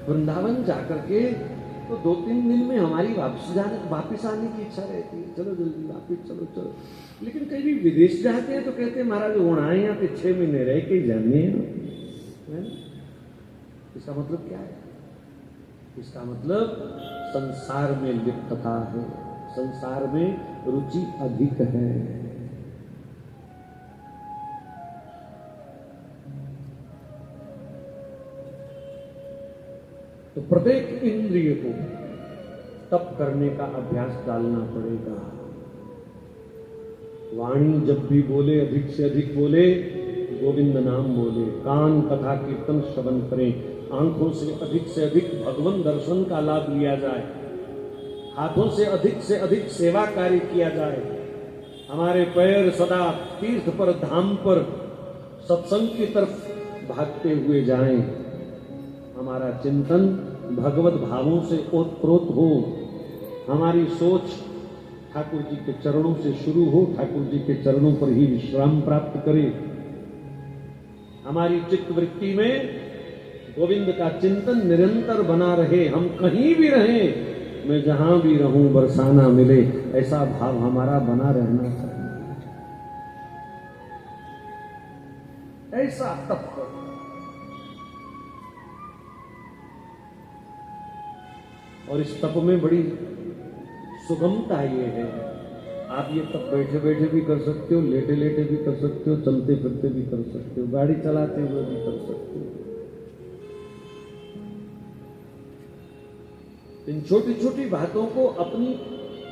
वृंदावन जाकर के तो 2-3 दिन में हमारी वापस आने की इच्छा रहती है, चलो जल्दी वापस चलो चलो। लेकिन कभी विदेश जाते हैं तो कहते हैं महाराज होना है यहाँ पे 6 महीने रह के जाने हैं। इसका मतलब क्या है? इसका मतलब संसार में लिप्तता है, संसार में रुचि अधिक है। तो प्रत्येक इंद्रिय को तप करने का अभ्यास डालना पड़ेगा। वाणी जब भी बोले अधिक से अधिक बोले, गोविंद नाम बोले, कान कथा कीर्तन श्रवण करें, आंखों से अधिक भगवान दर्शन का लाभ लिया जाए, हाथों से अधिक सेवा कार्य किया जाए, हमारे पैर सदा तीर्थ पर धाम पर सत्संग की तरफ भागते हुए जाएं, हमारा चिंतन भगवत भावों से ओतप्रोत हो, हमारी सोच ठाकुर जी के चरणों से शुरू हो, ठाकुर जी के चरणों पर ही विश्राम प्राप्त करे, हमारी चित्त वृत्ति में गोविंद का चिंतन निरंतर बना रहे, हम कहीं भी रहें, मैं जहां भी रहूं बरसाना मिले, ऐसा भाव हमारा बना रहना चाहिए। ऐसा तप करो। और इस तप में बड़ी सुगमता ये है, आप ये तप बैठे बैठे भी कर सकते हो, लेटे लेटे भी कर सकते हो, चलते फिरते भी कर सकते हो, गाड़ी चलाते हुए भी कर सकते हो। इन छोटी छोटी बातों को अपनी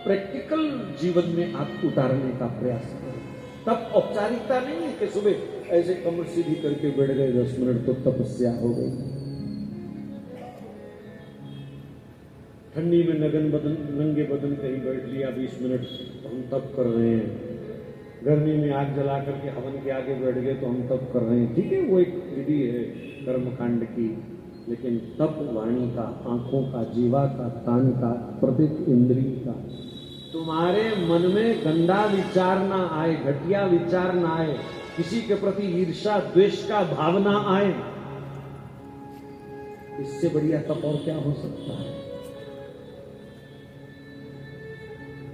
प्रैक्टिकल जीवन में आप उतारने का प्रयास करें। तप औपचारिकता नहीं है कि सुबह ऐसे कमर सीधी करके बैठ गए 10 मिनट तो तपस्या हो गई। ठंडी में नंगे बदन कहीं बैठ लिया 20 मिनट तो हम तप कर रहे हैं, गर्मी में आग जला करके हवन के आगे बैठ गए तो हम तप कर रहे हैं। ठीक है, वो एक विधि है कर्मकांड की, लेकिन तप वाणी का, आंखों का, जीवा का, कान का, प्रत्येक इंद्रिय का। तुम्हारे मन में गंदा विचार ना आए, घटिया विचार ना आए, किसी के प्रति ईर्ष्या द्वेष का भावना आए, इससे बढ़िया तप और क्या हो सकता है?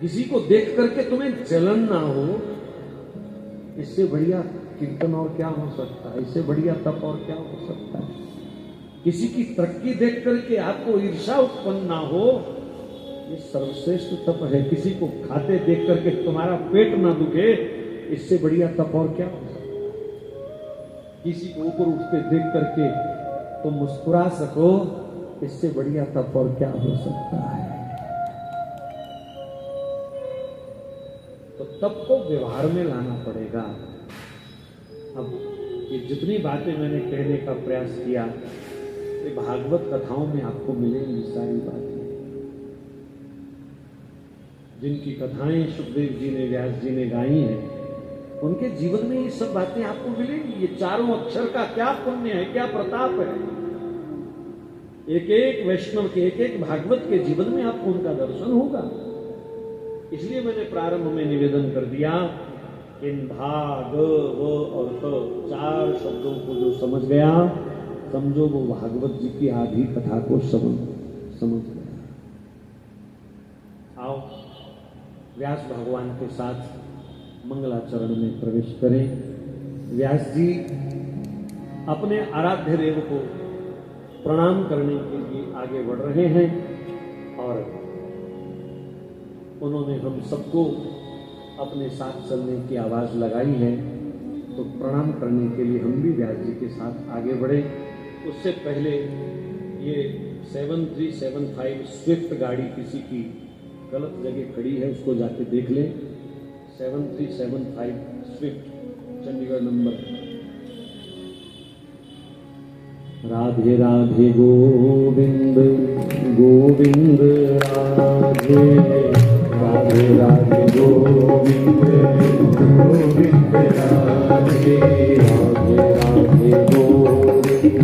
किसी को देख करके तुम्हें जलन ना हो, इससे बढ़िया कीर्तन और क्या हो सकता है? इससे बढ़िया तप और क्या हो सकता है? किसी की तरक्की देख करके आपको ईर्ष्या उत्पन्न ना हो, ये सर्वश्रेष्ठ तप है। किसी को खाते देख करके तुम्हारा पेट ना दुखे, इससे बढ़िया तप और क्या हो सकता है? किसी को ऊपर उठते देख करके तुम मुस्कुरा सको, इससे बढ़िया तप और क्या हो सकता है? तो तप को व्यवहार में लाना पड़ेगा। अब ये जितनी बातें मैंने कहने का प्रयास किया, ये भागवत कथाओं में आपको मिलेंगी सारी बातें, जिनकी कथाएं सुखदेव जी ने, व्यास जी ने गाई हैं, उनके जीवन में ये सब बातें आपको मिलेंगी। ये चारों अक्षर का क्या पुण्य है, क्या प्रताप है। एक एक वैष्णव के, एक एक भागवत के जीवन में आपको उनका दर्शन होगा। इसलिए मैंने प्रारंभ में निवेदन कर दिया, इन भाग व और त 4 शब्दों को जो समझ गया, समझो वो भागवत जी की आधी कथा को समझ गया। आओ व्यास भगवान के साथ मंगलाचरण में प्रवेश करें। व्यास जी अपने आराध्य देव को प्रणाम करने के लिए आगे बढ़ रहे हैं और उन्होंने हम सबको अपने साथ चलने की आवाज लगाई है, तो प्रणाम करने के लिए हम भी व्यास जी के साथ आगे बढ़े। उससे पहले ये 7375 स्विफ्ट गाड़ी किसी की गलत जगह खड़ी है, उसको जाके देख लें। 7375 स्विफ्ट चंडीगढ़ नंबर। राधे राधे गोविंद गोविंद राधे, राधे राधे गोविंद गोविंद राधे, राधे राधे गोविंद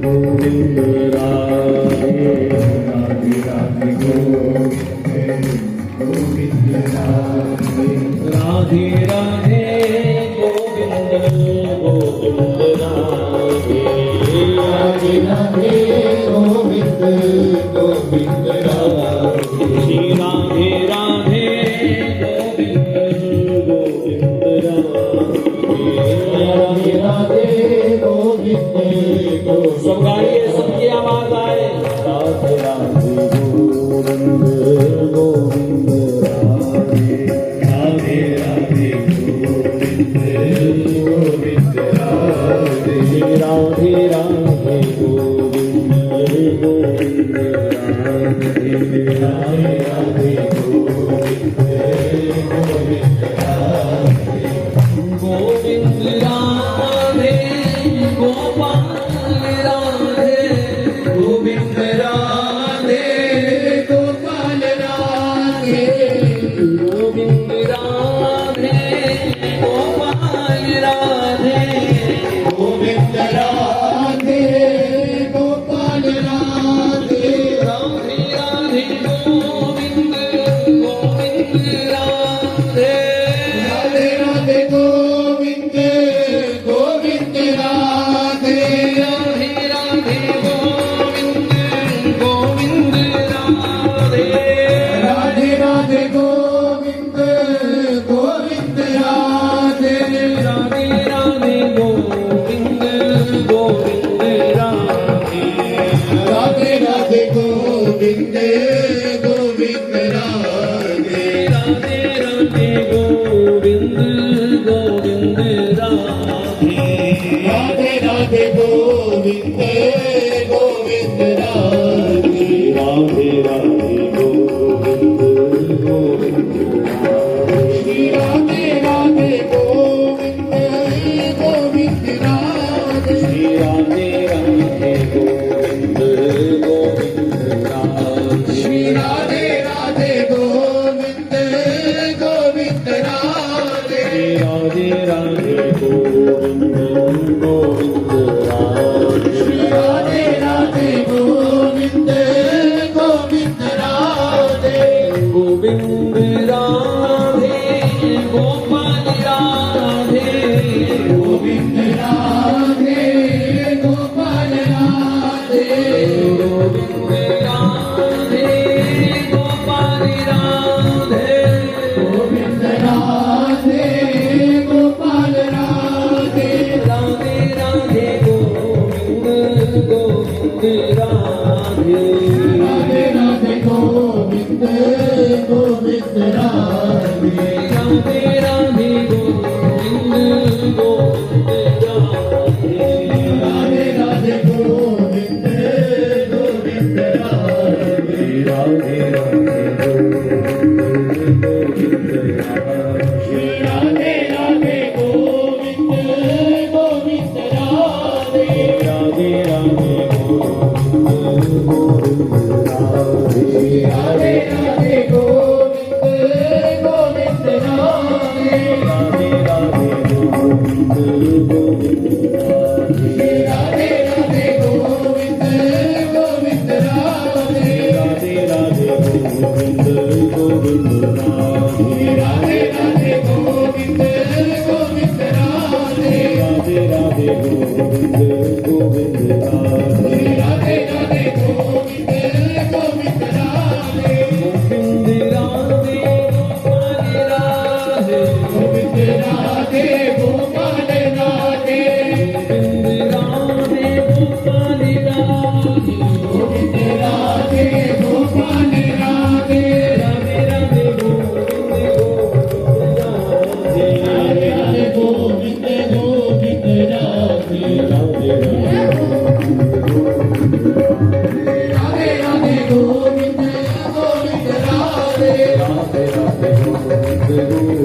गोविंद राधे, राधे राधे गोविंद गोविंद राधे, राधे राधे गोविंद गोविंद राधे, राधे राधे गोविंद गोविंद राधे श्री राधे राधे गोविंद गोविंद राधे राधे गोविंद गोविंद। सब गाइए, सबकी आवाज आए। राधे राधे गोविंद गोविंद राधे राधे राधे गोविंद गोविंद राधे राधे राधे गोविंद गोविंद राधे राधे राधे गोविंद गोविंद राधे गोविंद राधे गोपाल राधे गोविंद राधे गोपाल राधे गोविंद राधे गोपाल राधे गोविंद राधे गोपाल राधे राधे राधे गोविंद गोविंद राधे राधे राधे गोविंद गोविंद राधे राधे राधे गोविंद गोविंद राधे राधे राधे गोविंद गोविंद राधे राधे राधे गोविंद गोविंद राधे राधे राधे गोविंद गोविंद राधे राधे राधे गोविंद गोविंद राधे राधे राधे गोविंद गोविंद राधे राधे राधे गोविंद गोविंद राधे राधे राधे गोविंद गोविंद राधे राधे राधे गोविंद गोविंद राधे राधे राधे गोविंद गोविंद राधे राधे राधे गोविंद गोविंद राधे राधे राधे गोविंद गोविंद राधे गोविंद राधे गोपाल राधे गोविंद राधे गोपाल राधे गोविंद राधे गोपाल राधे गोविंद राधे गोपाल राधे राधे राधे गोविंद गोविंद राधे राधे राधे गोविंद गोविंद राधे राधे राधे गोविंद गोविंद राधे राधे राधे गोविंद गोविंद राधे राधे राधे गोविंद गोविंद राधे राधे राधे गोविंद गोविंद राधे राधे राधे गोविंद गोविंद राधे राधे राधे गोविंद गोविंद राधे राधे राधे गोविंद गोविंद राधे राधे राधे गोविंद गोविंद राधे राधे राधे गोविंद गोविंद राधे राधे राधे गोविंद गोविंद राधे राधे राधे गोविंद गोविंद राधे राधे राधे गोविंद गोविंद राधे गोविंद राधे गोपाल राधे गोविंद राधे गोपाल राधे गोविंद राधे गोपाल राधे गोविंद गोविंद राधे राधे राधे राधे गोविंद गोविंद राधे राधे राधे गोविंद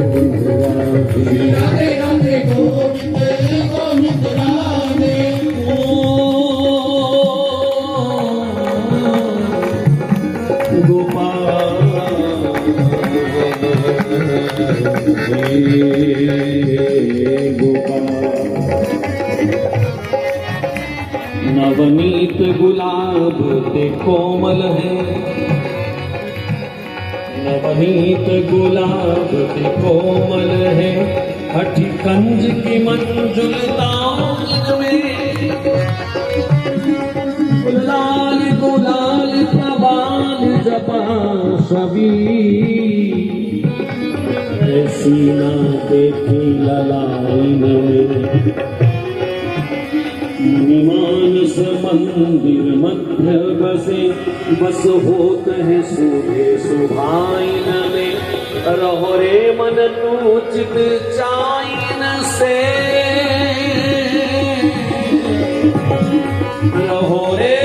गोविंद राधे राधे राधे गोविंद गोविंद राधे नवनीत गुलाब ते कोमल है, नवनीत गुलाब ते कोमल है, हठी कंज की मंजुलता में गुलाल गुलाल प्रभा छवि ऐसी ना देखी ललाइन में। मानस मंदिर मध्य बसे बस होत है सूर्य सुभाइन में। रहो रे मन तू चित चाइन से, रहो रे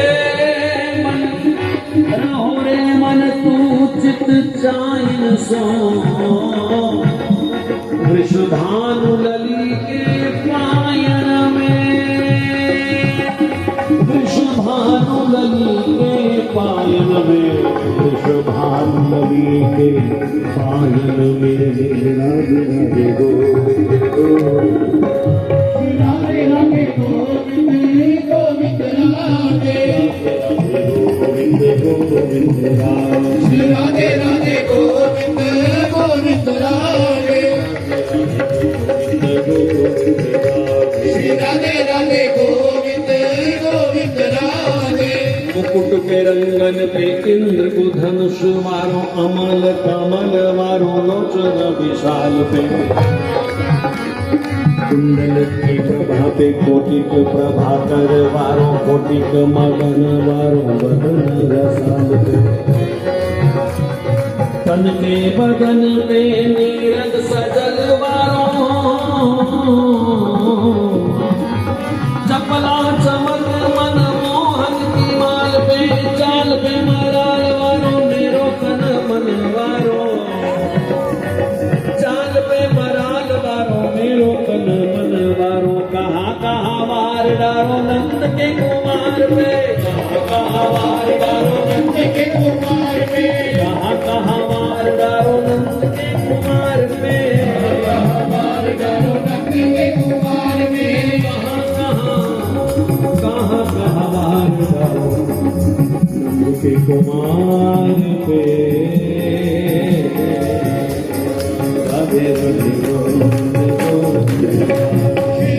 मन तू चित चाइन सो। वृषभानु लली के पायन में, वृषभानु लली के पायन में, वृषभानु लली के पायन में। राधे राधे राधे राधे गोविंद गोविंद राधे, गोविंद राधे राधे राधे गोविंद गोविंद राधे, राधे राधे गोविंद गोविंद राधे। मुकुट पे रंगन पे इंद्र को धनुष मारो, अमल कमल मारो लोचन विशाल पे। कुंडल की प्रभा पे कोटिक प्रभाकर वारो, कोटिक मगन वारो बदन रसाल पे। तन के बदन पे नीरद सजल वारो, चपला चमक मन मोहन की माल पे। चाल पे मराल वारो मेरो कन मन वारो, चाल पे मराल वारो मेरो कन मन वारो। कहाँ कहाँ वार डारो नंद के कुमार पे, कहाँ कहाँ वार डारो नंद के कुमार पे, कहाँ कहाँ वार डारो नंद के कुमार पे, वार डारो नंद के कुमार में। कहाँ कहाँ वार डारो नंद के कुमार पे। राधे राधे गोविंद गोविंद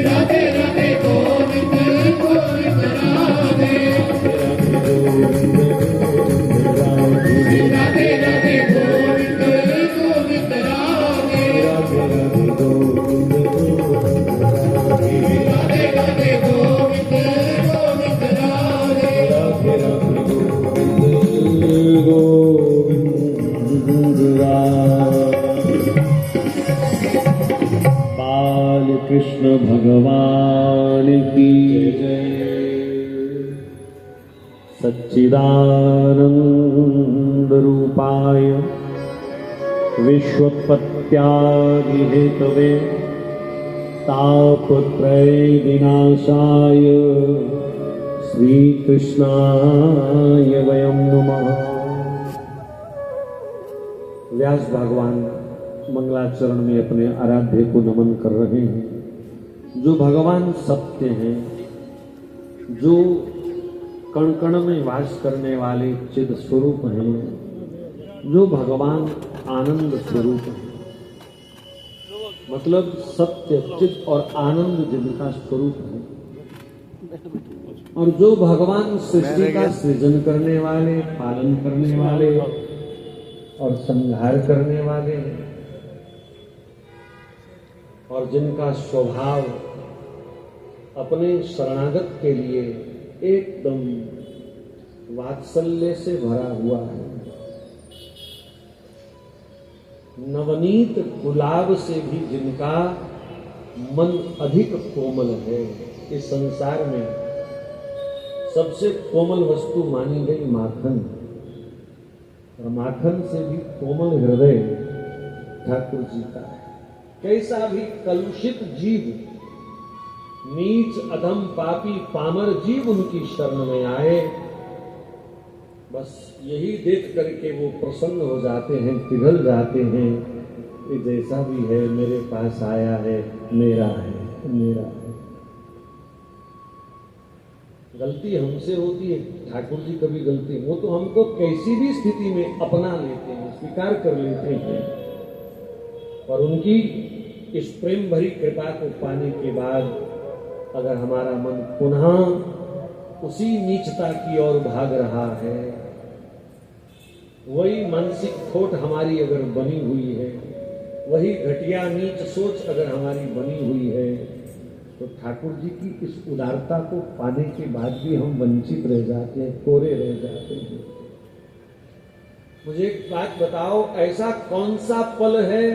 राधे राधे गोविंद गोविंद राधे, राधे राधे गोविंद गोविंद राधे, राधे राधे गोविंद गोविंद राधे। बाल कृष्ण भगवान की जय। सच्चिदानंद रूपाय विश्वोत्पत्त्यादि हेतवे तापत्रय विनाशाय श्री कृष्णाय वयं नमः। व्यास भगवान मंगलाचरण में अपने आराध्य को नमन कर रहे हैं। जो भगवान सत्य हैं, जो कण कण में वास करने वाले चिद स्वरूप हैं, जो भगवान आनंद स्वरूप हैं। मतलब सत्य चिद और आनंद जिनका स्वरूप है। और जो भगवान सृष्टि का सृजन करने वाले, पालन करने वाले और संहार करने वाले हैं, और जिनका स्वभाव अपने शरणागत के लिए एकदम वात्सल्य से भरा हुआ है। नवनीत गुलाब से भी जिनका मन अधिक कोमल है। इस संसार में सबसे कोमल वस्तु मानी गई माखन, और माखन से भी कोमल हृदय ठाकुर जी का है। कैसा भी कलुषित जीव, नीच अधम पापी पामर जीव उनकी शरण में आए, बस यही देख करके वो प्रसन्न हो जाते हैं, पिघल जाते हैं कि जैसा भी है मेरे पास आया है, मेरा है, मेरा है। गलती हमसे होती है, ठाकुर जी कभी गलती, वो तो हमको कैसी भी स्थिति में अपना लेते हैं, स्वीकार कर लेते हैं। और उनकी इस प्रेम भरी कृपा को पाने के बाद अगर हमारा मन पुनः उसी नीचता की ओर भाग रहा है, वही मानसिक खोट हमारी अगर बनी हुई है, वही घटिया नीच सोच अगर हमारी बनी हुई है, तो ठाकुर जी की इस उदारता को पाने के बाद भी हम वंचित रह जाते हैं, कोरे रह जाते हैं। मुझे एक बात बताओ, ऐसा कौन सा पल है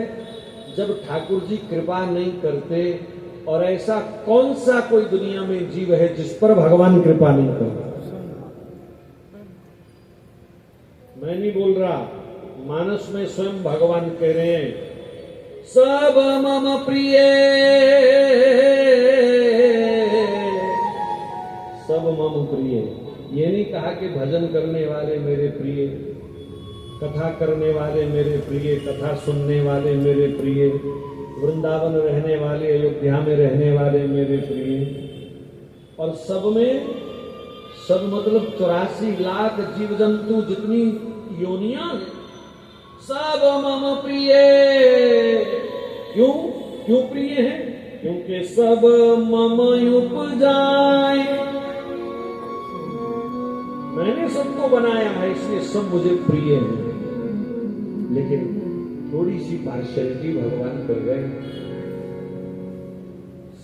जब ठाकुर जी कृपा नहीं करते, और ऐसा कौन सा कोई दुनिया में जीव है जिस पर भगवान कृपा नहीं करते? मैं नहीं बोल रहा, मानस में स्वयं भगवान कह रहे हैं, सब मम प्रिय, सब मम प्रिय। ये नहीं कहा कि भजन करने वाले मेरे प्रिय, कथा करने वाले मेरे प्रिय, कथा सुनने वाले मेरे प्रिय, वृंदावन रहने वाले, अयोध्या में रहने वाले मेरे प्रिय। और सब में, सब मतलब 84 लाख जीव जंतु जितनी योनियां हैं, सब मम प्रिय। क्यों क्यों प्रिय है? क्योंकि सब मम उपजाए, मैंने सबको बनाया है इसलिए सब मुझे प्रिय है। लेकिन थोड़ी सी पार्शलिटी भगवान कर गए,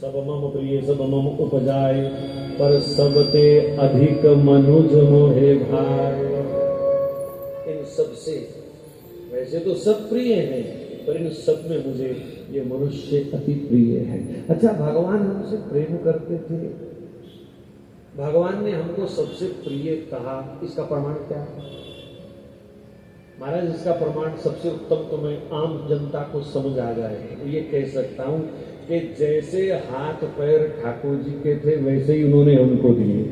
सब मम प्रिय सब मम उपजाए, पर सबते अधिक मनुज मोहे भाई। इन सबसे, वैसे तो सब प्रिय हैं, पर इन सब में मुझे ये मनुष्य अति प्रिय है। अच्छा, भगवान हमसे प्रेम करते थे, भगवान ने हमको सबसे प्रिय कहा, इसका प्रमाण क्या है? महाराज, इसका प्रमाण सबसे उत्तम तो मैं आम जनता को समझ आ जाए तो ये कह सकता हूं कि जैसे हाथ पैर ठाकुर जी के थे वैसे ही उन्होंने हमको दिए।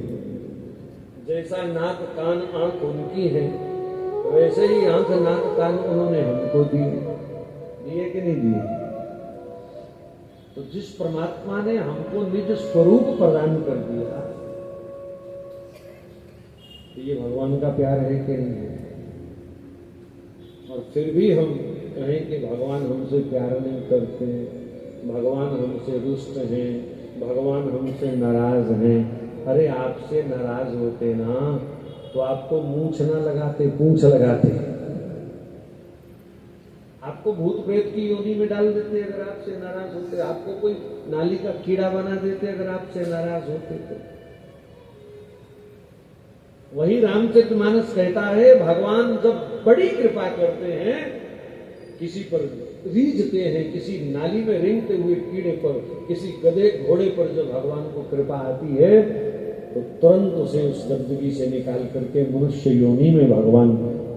जैसा नाक कान आंख उनकी है, वैसे ही आंख नाक कान उन्होंने हमको दिए। दिए कि नहीं दिए? तो जिस परमात्मा ने हमको निज स्वरूप प्रदान कर दिया, तो ये भगवान का प्यार है कि नहीं है? और फिर भी हम कहें कि भगवान हमसे प्यार नहीं करते, भगवान हमसे रुष्ट हैं, भगवान हमसे नाराज हैं। अरे आपसे नाराज होते ना तो आपको मूंछ ना लगाते, पूंछ लगाते। आपको भूत प्रेत की योनि में डाल देते अगर आपसे नाराज होते, आपको कोई नाली का कीड़ा बना देते अगर आपसे नाराज होते तो। वही रामचरितमानस कहता है, भगवान जब बड़ी कृपा करते हैं, किसी पर रीझते हैं, किसी नाली में रेंगते हुए कीड़े पर, किसी गधे घोड़े पर जब भगवान को कृपा आती है तो तुरंत उसे उस गंदगी से निकाल करके मनुष्य योनि में भगवान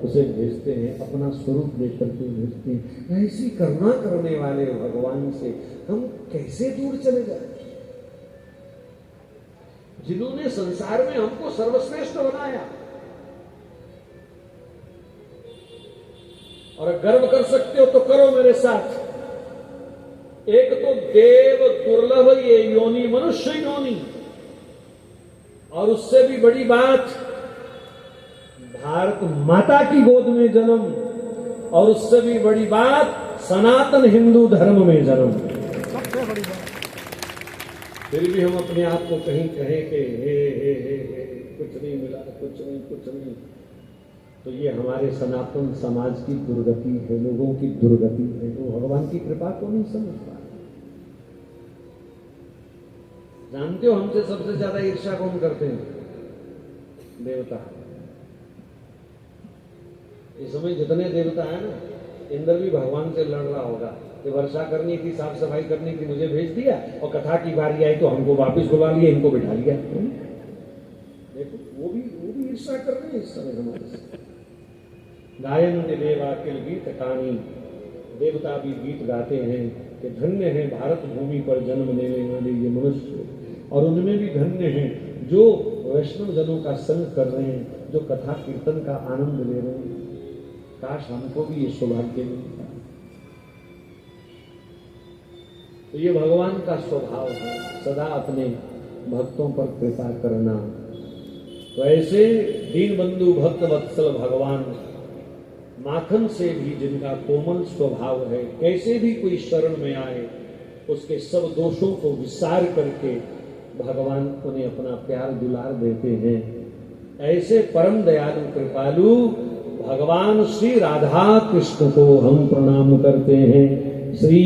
उसे भेजते हैं, अपना स्वरूप लेकर के भेजते हैं। ऐसी करुणा करने वाले भगवान से हम कैसे दूर चले जाए, जिन्होंने संसार में हमको सर्वश्रेष्ठ बनाया। और गर्व कर सकते हो तो करो मेरे साथ। एक तो देव दुर्लभ ये योनि, मनुष्य योनि, और उससे भी बड़ी बात भारत माता की गोद में जन्म, और उससे भी बड़ी बात सनातन हिंदू धर्म में जन्म। सबसे बड़ी बात। फिर भी हम अपने आप को कहीं कहें कि हे कुछ नहीं मिला, कुछ नहीं, तो ये हमारे सनातन समाज की दुर्गति है, लोगों की दुर्गति है। वो भगवान की कृपा को नहीं समझ पा रहे। जानते हो हमसे सबसे ज्यादा ईर्ष्या कौन करते हैं? देवता। इस समय जितने देवता है ना, इंद्र भी भगवान से लड़ रहा होगा कि वर्षा करनी थी, साफ सफाई करनी थी, मुझे भेज दिया, और कथा की बारी आई तो हमको वापस बुला लिया, इनको बिठा लिया। देखो वो भी ईर्ष्या कर रहे हैं इस समय हमारे से। गायन देवा किल गीत कहानी, देवता भी गीत गाते हैं कि धन्य है भारत भूमि पर जन्म लेने वाले ये मनुष्य, और उनमें भी धन्य है जो वैष्णव जनों का संग कर रहे हैं, जो कथा कीर्तन का आनंद ले रहे हैं। काश हमको भी ये सौभाग्य मिलता। तो ये भगवान का स्वभाव है, सदा अपने भक्तों पर कृपा करना। तो ऐसे दीन बंधु भक्त वत्सल भगवान, माखन से भी जिनका कोमल स्वभाव है, कैसे भी कोई शरण में आए उसके सब दोषों को विसार करके भगवान उन्हें अपना प्यार दुलार देते हैं। ऐसे परम दयालु कृपालु भगवान श्री राधा कृष्ण को हम प्रणाम करते हैं। श्री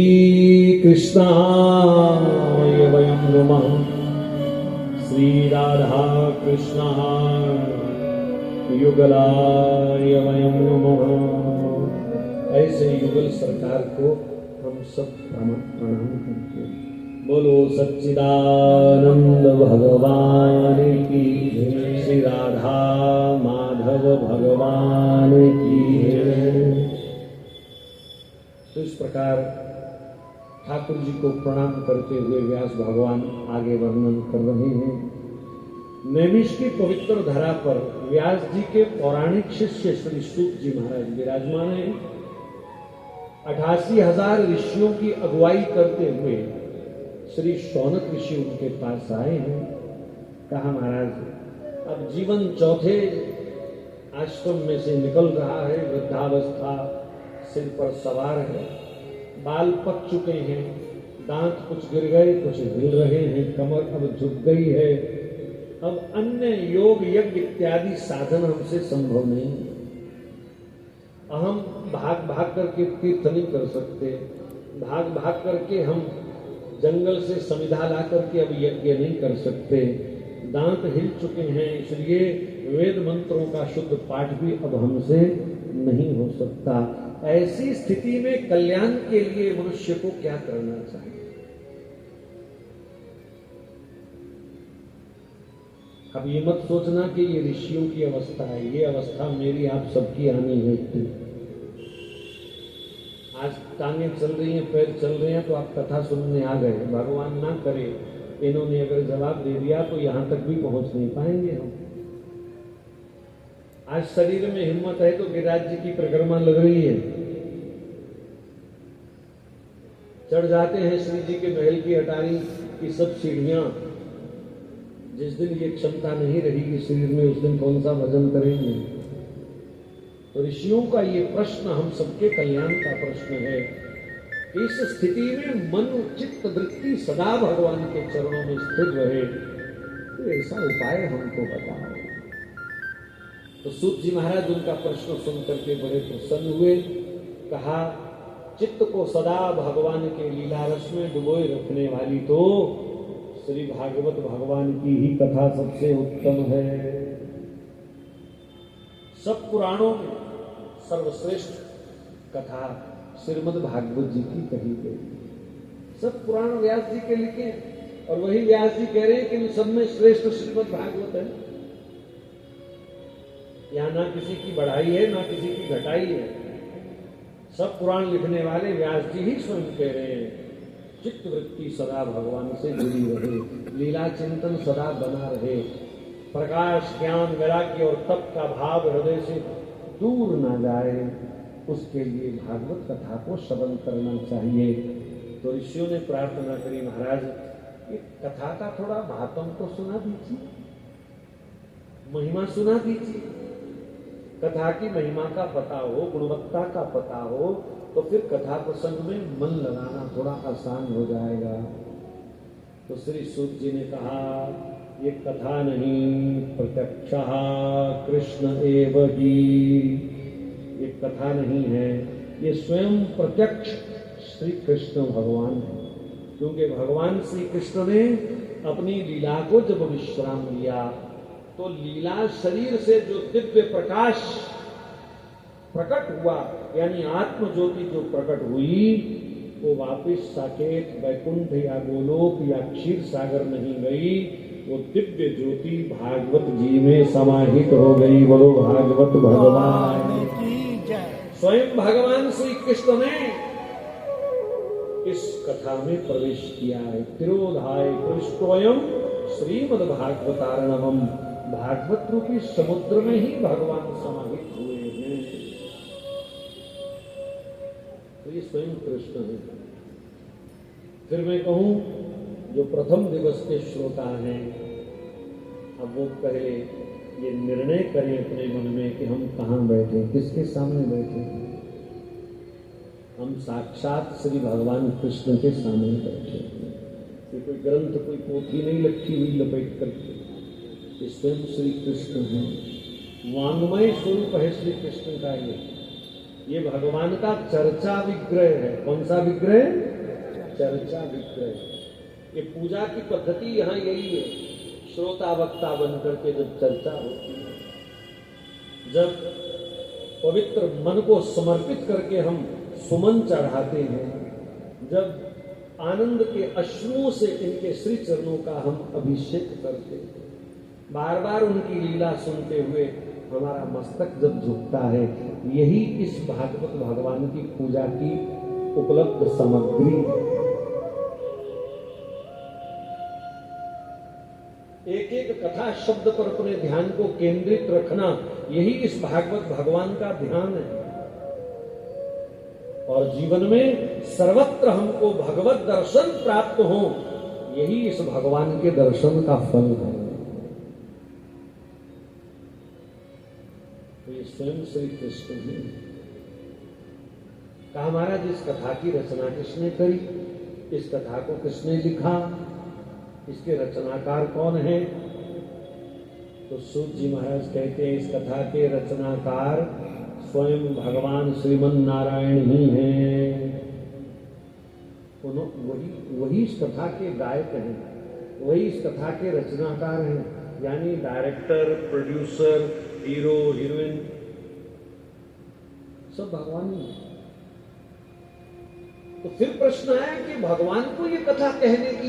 कृष्णाय वयं नमः। श्री राधा कृष्णाय युगलाय वयं नमः। ऐसे युगल सरकार को हम सब प्रणाम करते हैं। बोलो सच्चिदानंद भगवान की जय। श्री राधा माधव भगवान की जय। तो इस प्रकार ठाकुर जी को प्रणाम करते हुए व्यास भगवान आगे वर्णन कर रहे हैं। नैमिष की पवित्र धरा पर व्यास जी के पौराणिक शिष्य श्री सूत जी महाराज विराजमान हैं। 88,000 ऋषियों की अगुवाई करते हुए श्री शौनक ऋषि उनके पास आए हैं। कहा महाराज अब जीवन चौथे आश्रम में से निकल रहा है। वृद्धावस्था सिर पर सवार है। बाल पक चुके हैं। दांत कुछ गिर गए, कुछ हिल रहे हैं। कमर अब झुक गई है। अब अन्य योग यज्ञ इत्यादि साधन हमसे संभव नहीं। हम भाग भाग करके तीर्थ नहीं कर सकते। भाग भाग करके हम जंगल से समिधा ला करके अब यज्ञ नहीं कर सकते। दांत हिल चुके हैं, इसलिए वेद मंत्रों का शुद्ध पाठ भी अब हमसे नहीं हो सकता। ऐसी स्थिति में कल्याण के लिए मनुष्य को क्या करना चाहिए? अब ये मत सोचना कि ये ऋषियों की अवस्था है। ये अवस्था मेरी आप सबकी आनी है। आज टांगे चल रही हैं, पैर चल रहे हैं, तो आप कथा सुनने आ गए। भगवान ना करे इन्होंने अगर जवाब दे दिया तो यहां तक भी पहुंच नहीं पाएंगे हम। आज शरीर में हिम्मत है तो गिरिराज जी की परिक्रमा लग रही है। चढ़ जाते हैं श्री जी के महल की अटारी की सब सीढ़ियां। जिस दिन ये क्षमता नहीं रहेगी शरीर में, उस दिन कौन सा भजन करेंगे? तो ऋषियों का ये प्रश्न हम सबके कल्याण का प्रश्न है। इस स्थिति में मन चित्त वृत्ति सदा भगवान के चरणों में स्थिर रहे, तो ऐसा उपाय हमको बताओ। तो सूत जी महाराज उनका प्रश्न सुन करके बड़े प्रसन्न हुए। कहा चित्त को सदा भगवान के लीला रस में डुबोए रखने वाली तो श्री भागवत भगवान की ही कथा सबसे उत्तम है। सब पुराणों में सर्वश्रेष्ठ कथा श्रीमद् भागवत जी की कही गई। सब पुराण व्यास जी के लिखे और वही व्यास जी कह रहे हैं कि इन सब में श्रेष्ठ श्रीमद् भागवत है। यहां ना किसी की बढ़ाई है ना किसी की घटाई है। सब पुराण लिखने वाले व्यास जी ही स्वयं कह रहे हैं चित्त वृत्ति सदा भगवान से जुड़ी रहे, लीला चिंतन सदा बना रहे, प्रकाश ज्ञान वैराग्य और तप का भाव हृदय से दूर ना जाए, उसके लिए भागवत कथा को श्रवण करना चाहिए। तो ऋषियों ने प्रार्थना करी महाराज ये कथा का थोड़ा महात्म तो सुना दीजिए, महिमा सुना दीजिए। कथा की महिमा का पता हो, गुणवत्ता का पता हो तो फिर कथा प्रसंग में मन लगाना थोड़ा आसान हो जाएगा। तो श्री सूत जी ने कहा ये कथा नहीं प्रत्यक्ष कृष्ण एव ही, ये कथा नहीं है, ये स्वयं प्रत्यक्ष श्री कृष्ण भगवान है। क्योंकि भगवान श्री कृष्ण ने अपनी लीला को जब विश्राम लिया तो लीला शरीर से जो दिव्य प्रकाश प्रकट हुआ, यानी आत्म ज्योति जो प्रकट हुई, वो वापिस साकेत वैकुंठ या गोलोक या क्षीर सागर नहीं गई, वो दिव्य ज्योति भागवत जी में समाहित हो गई। बोलो भागवत भगवान की जय। स्वयं भगवान श्री कृष्ण ने इस कथा में प्रवेश किया है। तिरोधाय प्रविष्टोयम श्रीमद् भागवतारणवम, भागवत रूपी समुद्र में ही भगवान समाहित हुए हैं। तो ये स्वयं कृष्ण है। फिर मैं कहूं जो प्रथम दिवस के श्रोता हैं, अब वो पहले ये निर्णय करें अपने मन में कि हम कहाँ बैठे, किसके सामने बैठे। हम साक्षात श्री भगवान कृष्ण के सामने बैठे। कोई ग्रंथ कोई पोथी नहीं रखी हुई लपेट करके, स्वयं श्री कृष्ण हैं। वांग्मय स्वरूप है श्री कृष्ण का। ये भगवान का चर्चा विग्रह है। कौन सा विग्रह? चर्चा विग्रह। ये पूजा की पद्धति यहाँ यही है, श्रोता वक्ता बनकर के जब चर्चा होती है, जब पवित्र मन को समर्पित करके हम सुमन चढ़ाते हैं, जब आनंद के अश्रुओं से इनके श्री चरणों का हम अभिषेक करते हैं, बार बार उनकी लीला सुनते हुए हमारा मस्तक जब झुकता है, यही इस भागवत भगवान की पूजा की उपलब्ध सामग्री है। एक एक कथा शब्द पर अपने ध्यान को केंद्रित रखना, यही इस भागवत भगवान का ध्यान है। और जीवन में सर्वत्र हमको भगवत दर्शन प्राप्त हो, यही इस भगवान के दर्शन का फल है। तो ये स्वयं श्री कृष्ण ही कहा महाराज, इस कथा की रचना किसने करी, इस कथा को किसने लिखा, इसके रचनाकार कौन है? तो सूत जी महाराज कहते हैं, इस कथा के रचनाकार स्वयं भगवान श्रीमन नारायण ही हैं। वही इस कथा के गायक हैं, वही इस कथा के रचनाकार हैं, यानी डायरेक्टर, प्रोड्यूसर, हीरो, हीरोइन सब भगवान ही है। तो फिर प्रश्न है कि भगवान को ये कथा कहने की